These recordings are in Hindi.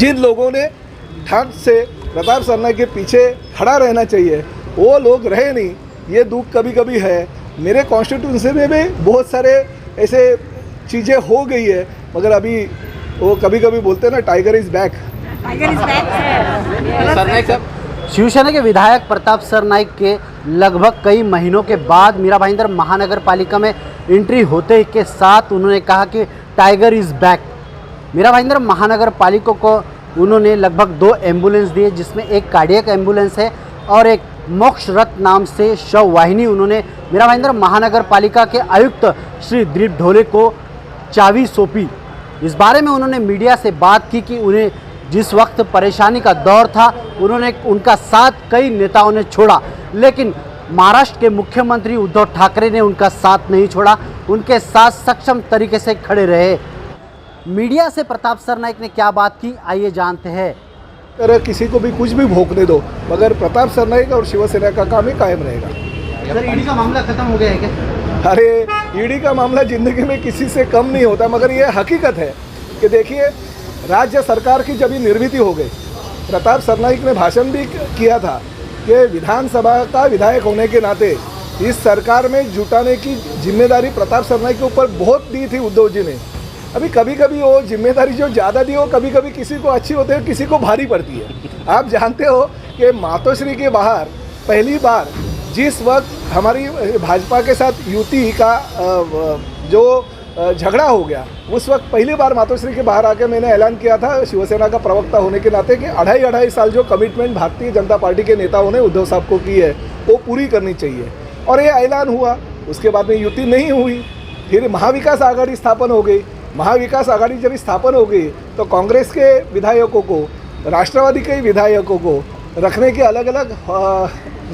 जिन लोगों ने ठाट से प्रताप सरनाईक के पीछे खड़ा रहना चाहिए वो लोग रहे नहीं, ये दुख कभी कभी है। मेरे कॉन्स्टिट्यूंसी में भी बहुत सारे ऐसे चीज़ें हो गई है, मगर अभी वो कभी कभी बोलते हैं ना, टाइगर इज बैक। सरनाईक साहब, शिवसेना के विधायक प्रताप सरनाईक के लगभग कई महीनों के बाद मीरा भाईंदर महानगर पालिका में एंट्री होते के साथ उन्होंने कहा कि tiger is back. Mira Bhayandar महानगर पालिका को उन्होंने लगभग 2 एम्बुलेंस दिए, जिसमें एक कार्डियक एम्बुलेंस है और एक मोक्ष रथ नाम से शव वाहिनी उन्होंने मीरा भाईंदर महानगर पालिका के आयुक्त श्री दिलीप ढोले को चाबी सौंपी। इस बारे में उन्होंने मीडिया से बात की कि उन्हें जिस वक्त परेशानी का दौर था उन्होंने उनका साथ कई नेताओं ने छोड़ा, लेकिन महाराष्ट्र के मुख्यमंत्री उद्धव ठाकरे ने उनका साथ नहीं छोड़ा, उनके साथ सक्षम तरीके से खड़े रहे। मीडिया से प्रताप सरनाईक ने क्या बात की, आइए जानते हैं। अरे किसी को भी कुछ भी भोंकने दो, मगर प्रताप सरनाईक और शिवसेना का काम ही कायम रहेगा। सर, ईडी का मामला खत्म हो गया है क्या? अरे ईडी का मामला ज़िंदगी में किसी से कम नहीं होता, मगर ये हकीकत है कि देखिए, राज्य सरकार की जब निर्मित हो गई, प्रताप सरनाईक ने भाषण भी किया था कि विधानसभा का विधायक होने के नाते इस सरकार में जुटाने की जिम्मेदारी प्रताप सरनाईक के ऊपर बहुत दी थी उद्धव जी ने। अभी कभी कभी वो जिम्मेदारी जो ज़्यादा दी हो, कभी कभी किसी को अच्छी होती है, किसी को भारी पड़ती है। आप जानते हो कि मातोश्री के बाहर पहली बार जिस वक्त हमारी भाजपा के साथ युति का जो झगड़ा हो गया, उस वक्त पहली बार मातोश्री के बाहर आके मैंने ऐलान किया था शिवसेना का प्रवक्ता होने के नाते कि 2.5 साल जो कमिटमेंट भारतीय जनता पार्टी के नेताओं ने उद्धव साहब को की है वो पूरी करनी चाहिए, और ये ऐलान हुआ। उसके बाद में युति नहीं हुई, फिर महाविकास आघाड़ी स्थापन हो गई। महाविकास आघाड़ी जब स्थापन हो गई तो कांग्रेस के विधायकों को, राष्ट्रवादी के विधायकों को रखने की अलग अलग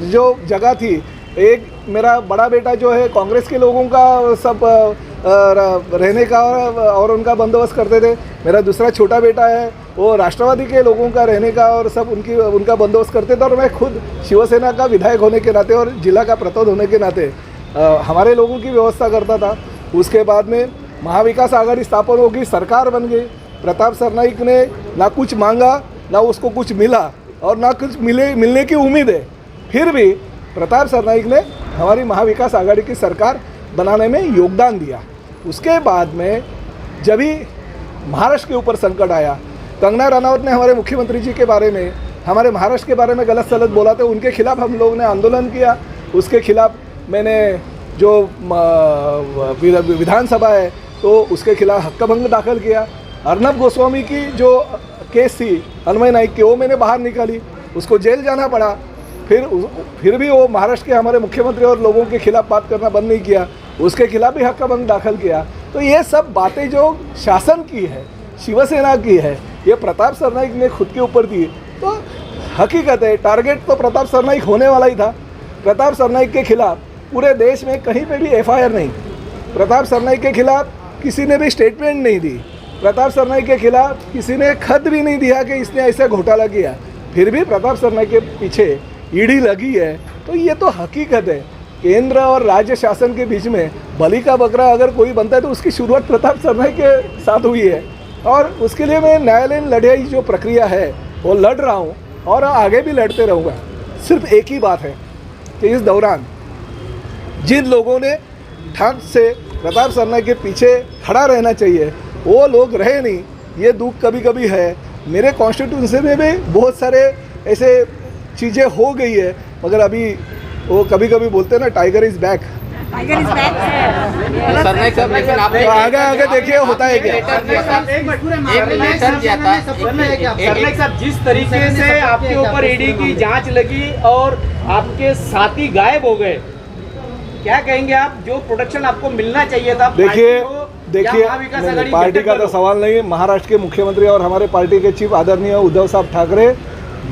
जो जगह थी। एक मेरा बड़ा बेटा जो है कांग्रेस के लोगों का सब रहने का और उनका बंदोबस्त करते थे, मेरा दूसरा छोटा बेटा है वो राष्ट्रवादी के लोगों का रहने का और सब उनका बंदोबस्त करते थे, और मैं खुद शिवसेना का विधायक होने के नाते और जिला का प्रतिनिधि होने के नाते हमारे लोगों की व्यवस्था करता था। उसके बाद में महाविकास आघाड़ी स्थापन होगी, सरकार बन गई। प्रताप सरनाईक ने ना कुछ मांगा, ना उसको कुछ मिला और ना कुछ मिलने की उम्मीद है, फिर भी प्रताप सरनाईक ने हमारी महाविकास आघाड़ी की सरकार बनाने में योगदान दिया। उसके बाद में जब ही महाराष्ट्र के ऊपर संकट आया, कंगना रनौत ने हमारे मुख्यमंत्री जी के बारे में, हमारे महाराष्ट्र के बारे में गलत सलत बोला, तो उनके खिलाफ हम लोग ने आंदोलन किया। उसके खिलाफ मैंने जो विधानसभा है तो उसके खिलाफ हक्काभंग दाखिल किया। अर्नब गोस्वामी की जो केस थी अन्वय नाइक की, वो मैंने बाहर निकाली, उसको जेल जाना पड़ा। फिर भी वो महाराष्ट्र के हमारे मुख्यमंत्री और लोगों के खिलाफ बात करना बंद नहीं किया, उसके खिलाफ भी हक्काभंग दाखिल किया। तो ये सब बातें जो शासन की है, शिवसेना की है, ये प्रताप सरनाईक ने खुद के ऊपर दी। तो हकीकत है, टारगेट तो प्रताप सरनाईक होने वाला ही था। प्रताप सरनाईक के खिलाफ पूरे देश में कहीं पे भी एफआईआर नहीं, प्रताप सरनाईक के खिलाफ किसी ने भी स्टेटमेंट नहीं दी, प्रताप सरनाईक के खिलाफ किसी ने खत भी नहीं दिया कि इसने ऐसा घोटाला किया, फिर भी प्रताप सरनाईक के पीछे ईडी लगी है। तो ये तो हकीकत है, केंद्र और राज्य शासन के बीच में बलि का बकरा अगर कोई बनता है तो उसकी शुरुआत प्रताप सरनाईक के साथ हुई है, और उसके लिए मैं न्यायालयीन लड़ाई जो प्रक्रिया है वो लड़ रहा हूँ और आगे भी लड़ते रहूँगा। सिर्फ एक ही बात है कि इस दौरान जिन लोगों ने ठाट से प्रताप सरनाईक के पीछे खड़ा रहना चाहिए वो लोग रहे नहीं, ये दुख कभी कभी है। मेरे कॉन्स्टिट्यूंसी में भी बहुत सारे ऐसे चीज़ें हो गई है, मगर अभी वो कभी कभी बोलते हैं ना, टाइगर इज बैक। सरनाईक साहब, लेकिन आप आगे देखिए होता है क्या। सरनाईक साहब, जिस तरीके से आपके ऊपर ईडी की जांच लगी और आपके साथी गायब हो गए, क्या कहेंगे आप? जो प्रोटेक्शन आपको मिलना चाहिए था, देखिए पार्टी का तो सवाल नहीं, महाराष्ट्र के मुख्यमंत्री और हमारे पार्टी के चीफ आदरणीय उद्धव साहब ठाकरे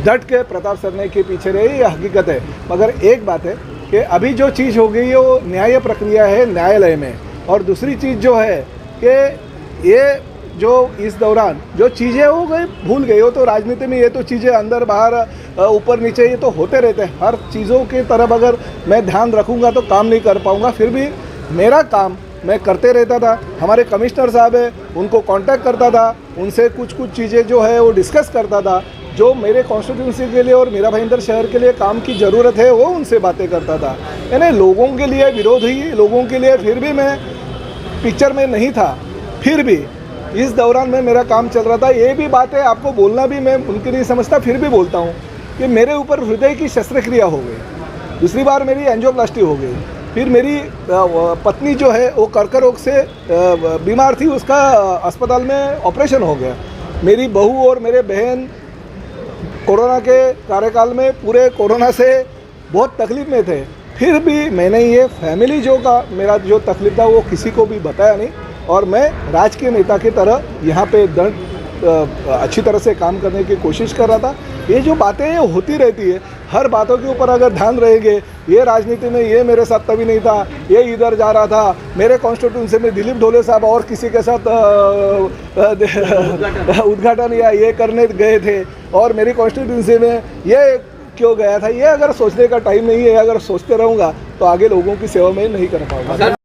डट के प्रताप सरनाईक के पीछे रहे, ये हकीकत है। मगर एक बात है कि अभी जो चीज़ हो गई है वो न्याय प्रक्रिया है न्यायालय में, और दूसरी चीज़ जो है कि ये जो इस दौरान जो चीज़ें हो गई भूल गई हो, तो राजनीति में ये तो चीज़ें अंदर बाहर ऊपर नीचे ये तो होते रहते हैं। हर चीज़ों की तरफ अगर मैं ध्यान रखूँगा तो काम नहीं कर पाऊँगा। फिर भी मेरा काम मैं करते रहता था। हमारे कमिश्नर साहब है, उनको कांटेक्ट करता था, उनसे कुछ चीज़ें जो है वो डिस्कस करता था। जो मेरे कॉन्स्टिट्यूंसी के लिए और मीरा भाईंदर शहर के लिए काम की ज़रूरत है वो उनसे बातें करता था। यानी लोगों के लिए विरोधी लोगों के लिए फिर भी मैं पिक्चर में नहीं था, फिर भी इस दौरान में मेरा काम चल रहा था। ये भी बात है, आपको बोलना भी मैं उनकी नहीं समझता, फिर भी बोलता हूँ कि मेरे ऊपर हृदय की शस्त्रक्रिया हो गई, दूसरी बार मेरी एंजियोप्लास्टी हो गई, फिर मेरी पत्नी जो है वो कर्करोग रोग से बीमार थी, उसका अस्पताल में ऑपरेशन हो गया। मेरी बहू और मेरे बहन कोरोना के कार्यकाल में पूरे कोरोना से बहुत तकलीफ में थे, फिर भी मैंने ये फैमिली मेरा जो तकलीफ था वो किसी को भी बताया नहीं, और मैं राजकीय नेता की तरह यहाँ पे अच्छी तरह से काम करने की कोशिश कर रहा था। ये जो बातें ये होती रहती है, हर बातों के ऊपर अगर ध्यान रहेंगे, ये राजनीति में ये मेरे साथ तभी नहीं था, ये इधर जा रहा था, मेरे कॉन्स्टिट्यूंसी में दिलीप ढोले साहब और किसी के साथ उद्घाटन या ये करने गए थे, और मेरी कॉन्स्टिट्यूंसी में ये क्यों गया था, ये अगर सोचने का टाइम नहीं है, अगर सोचते रहूँगा तो आगे लोगों की सेवा में नहीं कर पाऊंगा।